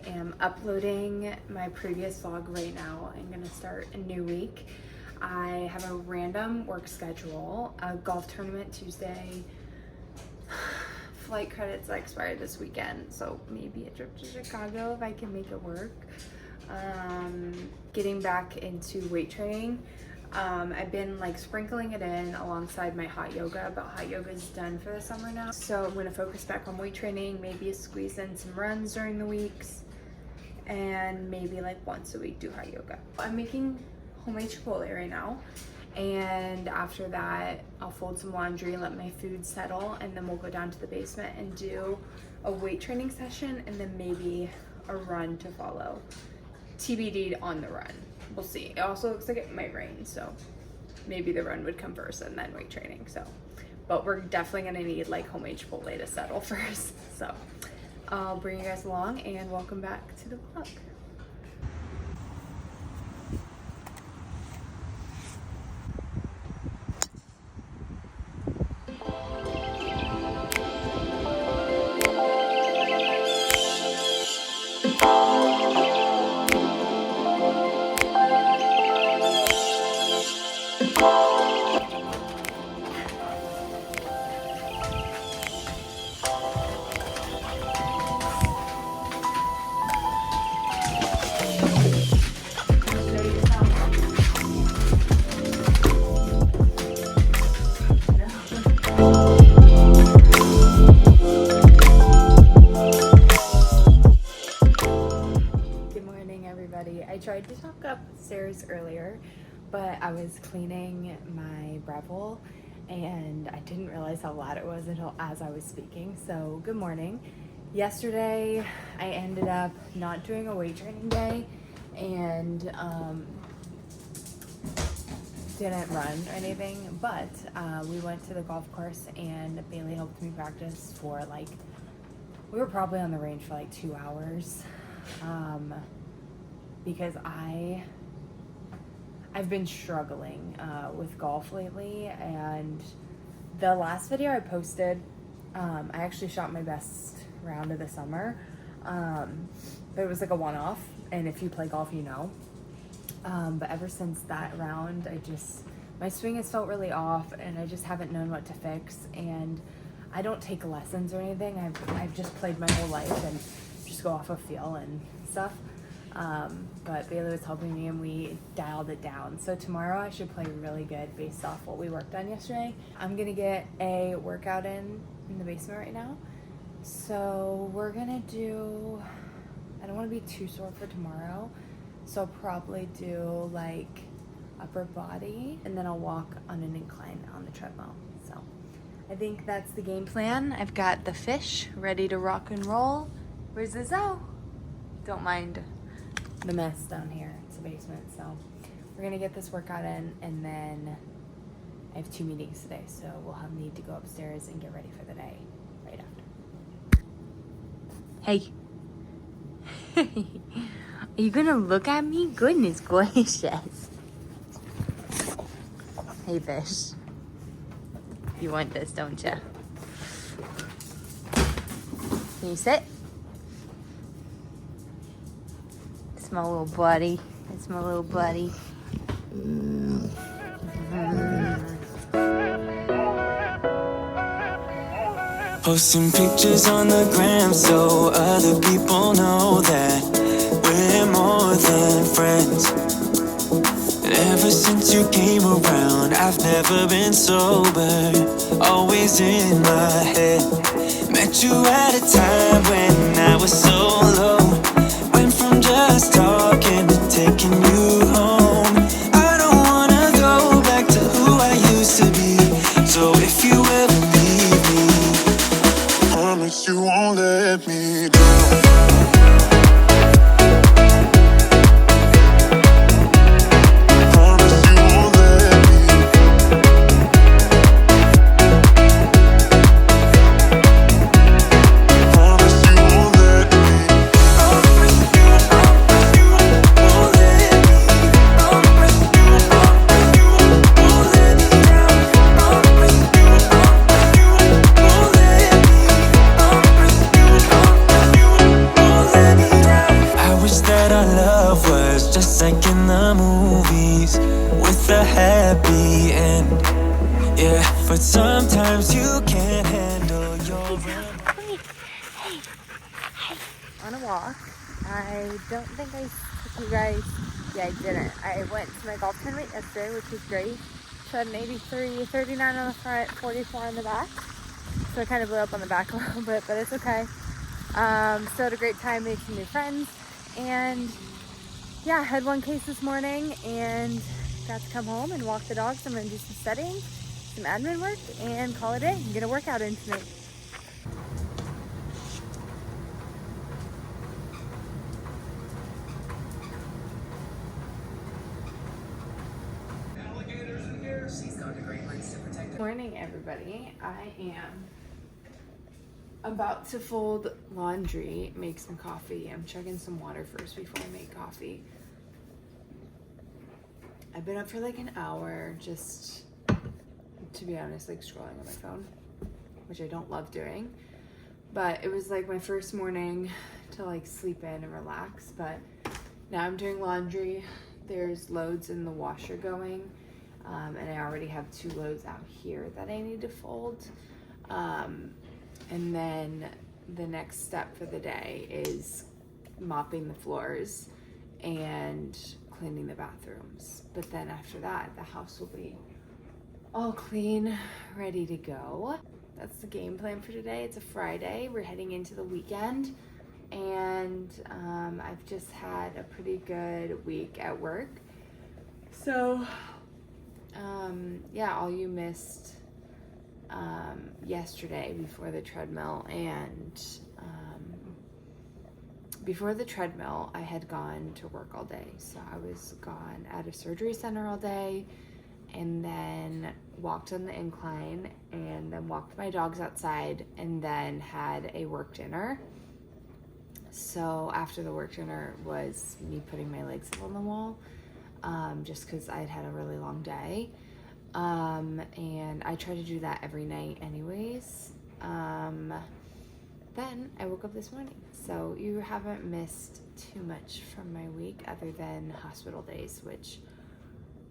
am uploading my previous vlog right now. I'm gonna start a new week. I have a random work schedule, a golf tournament Tuesday, flight credits that expired this weekend, so maybe a trip to Chicago if I can make it work. Getting back into weight training. I've been like sprinkling it in alongside my hot yoga, but hot yoga is done for the summer now. So I'm gonna focus back on weight training, maybe squeeze in some runs during the weeks, and maybe like once a week do hot yoga. I'm making homemade chipotle right now, and after that I'll fold some laundry, let my food settle, and then we'll go down to the basement and do a weight training session, and then maybe a run to follow. TBD on the run. We'll see. It also looks like it might rain, so maybe the run would come first and then weight training. So, but we're definitely gonna need like homemade chipotle to settle first. So I'll bring you guys along and welcome back to the vlog. I tried to talk upstairs earlier, but I was cleaning my Breville and I didn't realize how loud it was until as I was speaking. So good morning. Yesterday I ended up not doing a weight training day and didn't run or anything, but we went to the golf course and Bailey helped me practice for like, we were probably on the range for like 2 hours. Because I've been struggling with golf lately, and the last video I posted, I actually shot my best round of the summer, but it was like a one-off, and if you play golf you know, but ever since that round my swing has felt really off and I just haven't known what to fix. And I don't take lessons or anything. I've just played my whole life and just go off of feel and stuff. But Bailey was helping me and we dialed it down. So tomorrow I should play really good based off what we worked on yesterday. I'm gonna get a workout in the basement right now. So we're gonna do, I don't wanna be too sore for tomorrow. So I'll probably do like upper body and then I'll walk on an incline on the treadmill. So I think that's the game plan. I've got the fish ready to rock and roll. Where's Izzo? Don't mind the mess down here. It's a basement, so we're gonna get this workout in, and then I have 2 meetings today, so we'll need to go upstairs and get ready for the day right after. Hey. Are you gonna look at me? Goodness gracious. Hey fish. You want this, don't you? Can you sit? It's my little buddy. It's my little buddy. Posting pictures on the gram so other people know that we're more than friends. And ever since you came around, I've never been sober, always in my head. Met you at a time when I was so low. Went from just talking to taking you home. I don't wanna go back to who I used to be. So if you ever leave me, promise you won't let me down. with a happy end. Yeah, but sometimes you can't handle your On a walk. I don't think I took you guys. Yeah, I didn't. I went to my golf tournament yesterday, which was great. Shot an 83, 39 on the front, 44 on the back. So I kind of blew up on the back a little bit, but it's okay. Still had a great time, made some new friends. And yeah, had one case this morning and got to come home and walk the dogs. I'm gonna do some studying, some admin work, and call it a day. I'm gonna work out in tonight. Morning, everybody. I am about to fold laundry, make some coffee. I'm chugging some water first before I make coffee. I've been up for like an hour, just to be honest, like scrolling on my phone, which I don't love doing. But it was like my first morning to like sleep in and relax. But now I'm doing laundry. There's loads in the washer going. And I already have 2 loads out here that I need to fold. And then the next step for the day is mopping the floors and cleaning the bathrooms. But then after that, the house will be all clean, ready to go. That's the game plan for today. It's a Friday. We're heading into the weekend. And I've just had a pretty good week at work. So yeah, all you missed yesterday before the treadmill, and before the treadmill I had gone to work all day. So I was gone at a surgery center all day, and then walked on the incline, and then walked my dogs outside, and then had a work dinner. So after the work dinner was me putting my legs up on the wall, just because I'd had a really long day. And I try to do that every night anyways. Then I woke up this morning. So you haven't missed too much from my week other than hospital days, which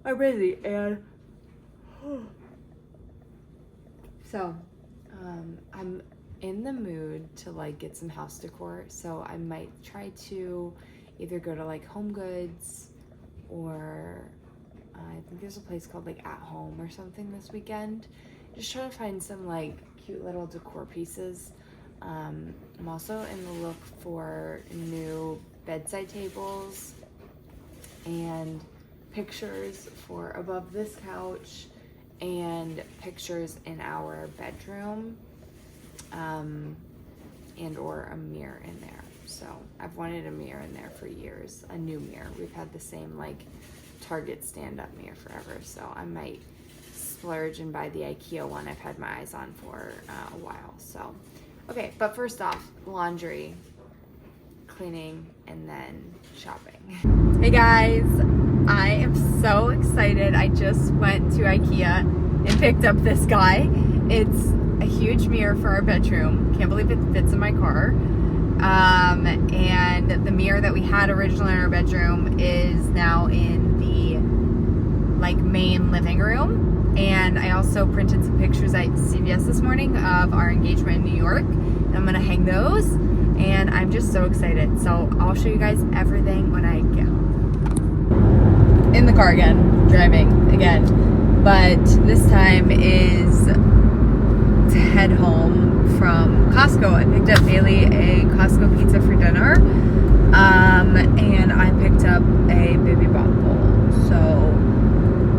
are busy. And so I'm in the mood to like get some house decor. So I might try to either go to like Home Goods, or I think there's a place called like At Home or something this weekend. Just try to find some like cute little decor pieces. I'm also in the look for new bedside tables and pictures for above this couch and pictures in our bedroom, and or a mirror in there. So I've wanted a mirror in there for years, a new mirror. We've had the same like Target stand-up mirror forever, so I might splurge and buy the IKEA one I've had my eyes on for a while. So okay, but first off, laundry, cleaning, and then shopping. Hey guys, I am so excited. I just went to IKEA and picked up this guy. It's a huge mirror for our bedroom. Can't believe it fits in my car. And the mirror that we had originally in our bedroom is now in the like main living room. And I also printed some pictures at CVS this morning of our engagement in New York. And I'm gonna hang those, and I'm just so excited. So I'll show you guys everything when I get home. In the car again, driving again, but this time is to head home from Costco. I picked up Bailey a Costco pizza for dinner, and I picked up a Baby Bop bowl. So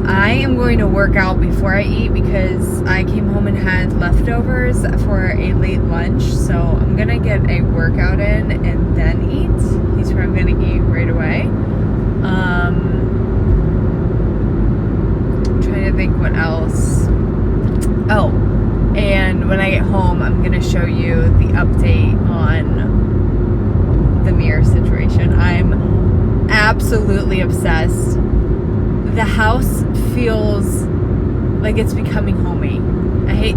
I am going to work out before I eat because I came home and had leftovers for a late lunch. So I'm gonna get a workout in and then eat. He's where I'm gonna eat right away. I'm trying to think what else. Oh, and when I get home, I'm gonna show you the update on the mirror situation. I'm absolutely obsessed. The house feels like it's becoming homey. I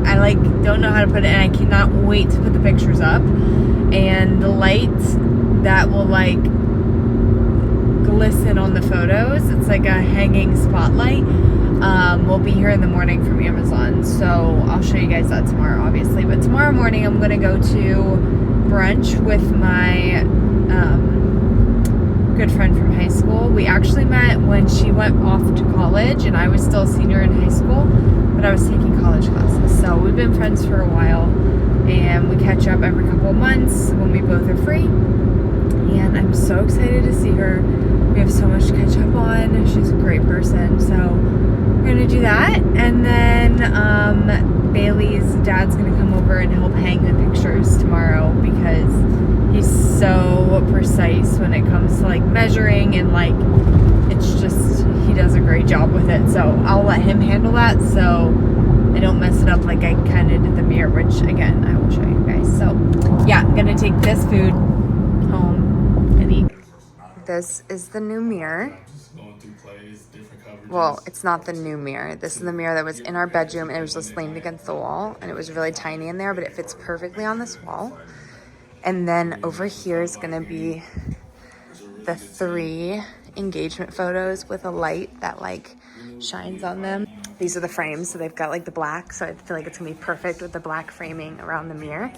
don't know how to put it, and I cannot wait to put the pictures up. And the light that will like glisten on the photos, it's like a hanging spotlight. will be here in the morning from Amazon. So I'll show you guys that tomorrow, obviously. But tomorrow morning, I'm going to go to brunch with my good friend from high school. We actually met when she went off to college and I was still a senior in high school, but I was taking college classes. So we've been friends for a while and we catch up every couple of months when we both are free. And I'm so excited to see her. We have so much to catch up on. She's a great person. So we're gonna do that. And then Bailey's dad's gonna come over and help hang the pictures tomorrow because he's so precise when it comes to like measuring and like it's just, he does a great job with it. So I'll let him handle that so I don't mess it up like I kind of did the mirror, which again I will show you guys. So yeah, I'm gonna take this food home and eat. This is the new mirror. Well, it's not the new mirror. This is the mirror that was in our bedroom and it was just leaned against the wall and it was really tiny in there, but it fits perfectly on this wall. And then over here is gonna be the 3 engagement photos with a light that like shines on them. These are the frames, so they've got like the black, so I feel like it's gonna be perfect with the black framing around the mirror.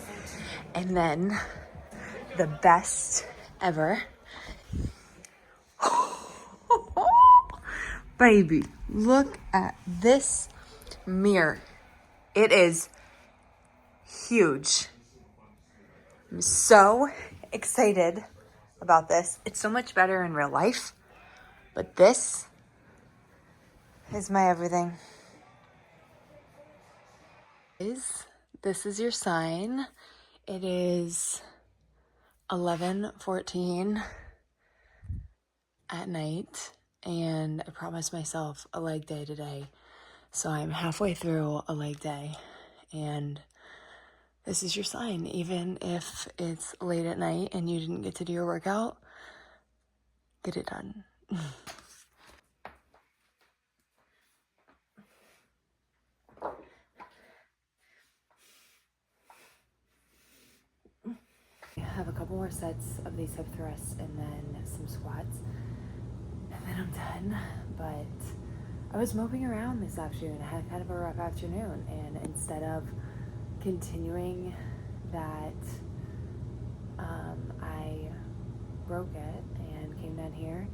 And then the best ever. Baby, look at this mirror. It is huge. I'm so excited about this. It's so much better in real life, but this is my everything. This is your sign. It is 11:14 at night, and I promised myself a leg day today. So I'm halfway through a leg day, and this is your sign. Even if it's late at night and you didn't get to do your workout, get it done. I have a couple more sets of these hip thrusts and then some squats, and then I'm done. But I was moping around this afternoon. I had kind of a rough afternoon, and instead of continuing that, I broke it and came down here,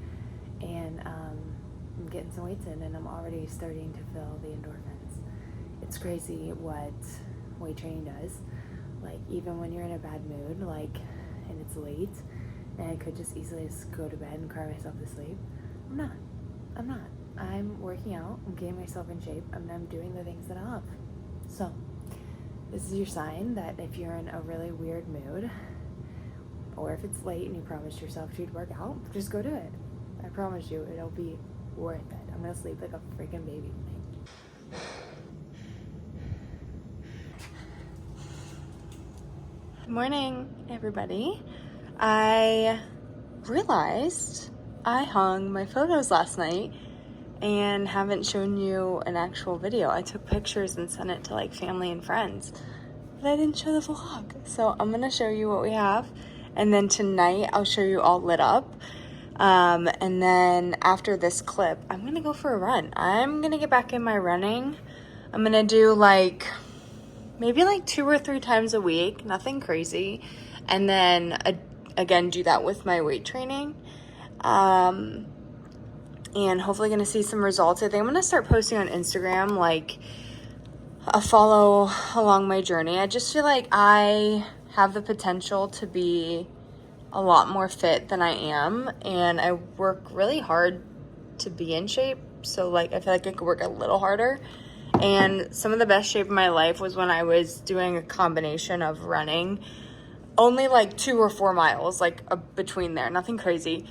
and I'm getting some weights in, and I'm already starting to feel the endorphins. It's crazy what weight training does. Like, even when you're in a bad mood, like, and it's late, and I could just easily just go to bed and cry myself to sleep, I'm not. I'm working out, I'm getting myself in shape, and I'm doing the things that I love. So this is your sign that if you're in a really weird mood, or if it's late and you promised yourself you'd work out, just go do it. I promise you, it'll be worth it. I'm gonna sleep like a freaking baby tonight. Good morning, everybody. I realized I hung my photos last night and haven't shown you an actual video. I took pictures and sent it to like family and friends, but I didn't show the vlog. So I'm gonna show you what we have, and then tonight I'll show you all lit up. And then after this clip, I'm gonna go for a run. I'm gonna get back in my running. I'm gonna do like maybe like 2 or 3 times a week, nothing crazy. And then again, do that with my weight training. And hopefully gonna see some results. I think I'm gonna start posting on Instagram, like a follow along my journey. I just feel like I have the potential to be a lot more fit than I am. And I work really hard to be in shape. So like, I feel like I could work a little harder. And some of the best shape of my life was when I was doing a combination of running, only like 2 or 4 miles, like between there, nothing crazy.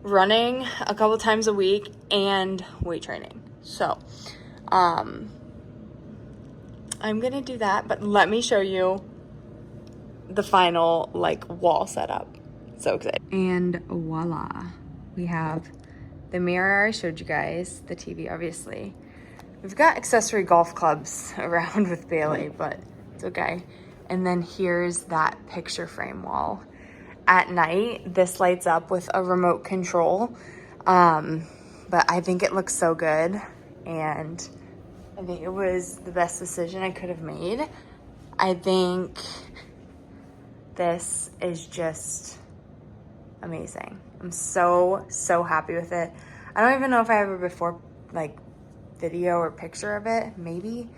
Running a couple times a week and weight training. So, I'm gonna do that, but let me show you the final like wall setup. So excited. And voila, we have the mirror I showed you guys, the TV obviously. We've got accessory golf clubs around with Bailey, but it's okay. And then here's that picture frame wall. At night, this lights up with a remote control, but I think it looks so good. and I think it was the best decision I could have made. I think this is just amazing. I'm so happy with it. I don't even know if I have a before like video or picture of it, maybe.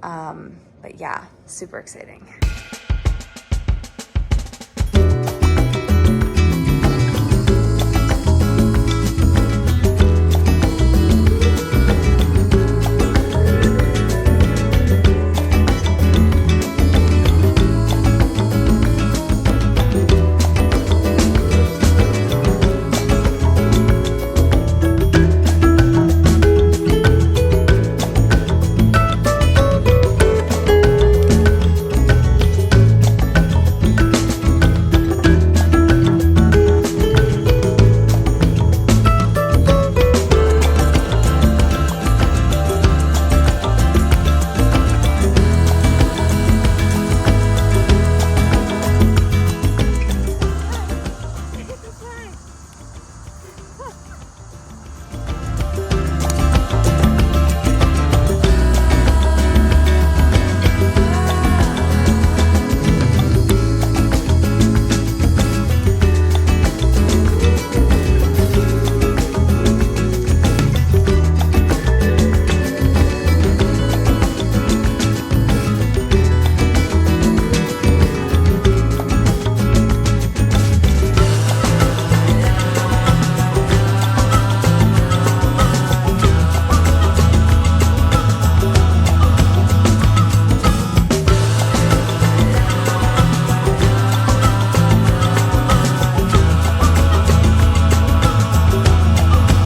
But yeah, super exciting.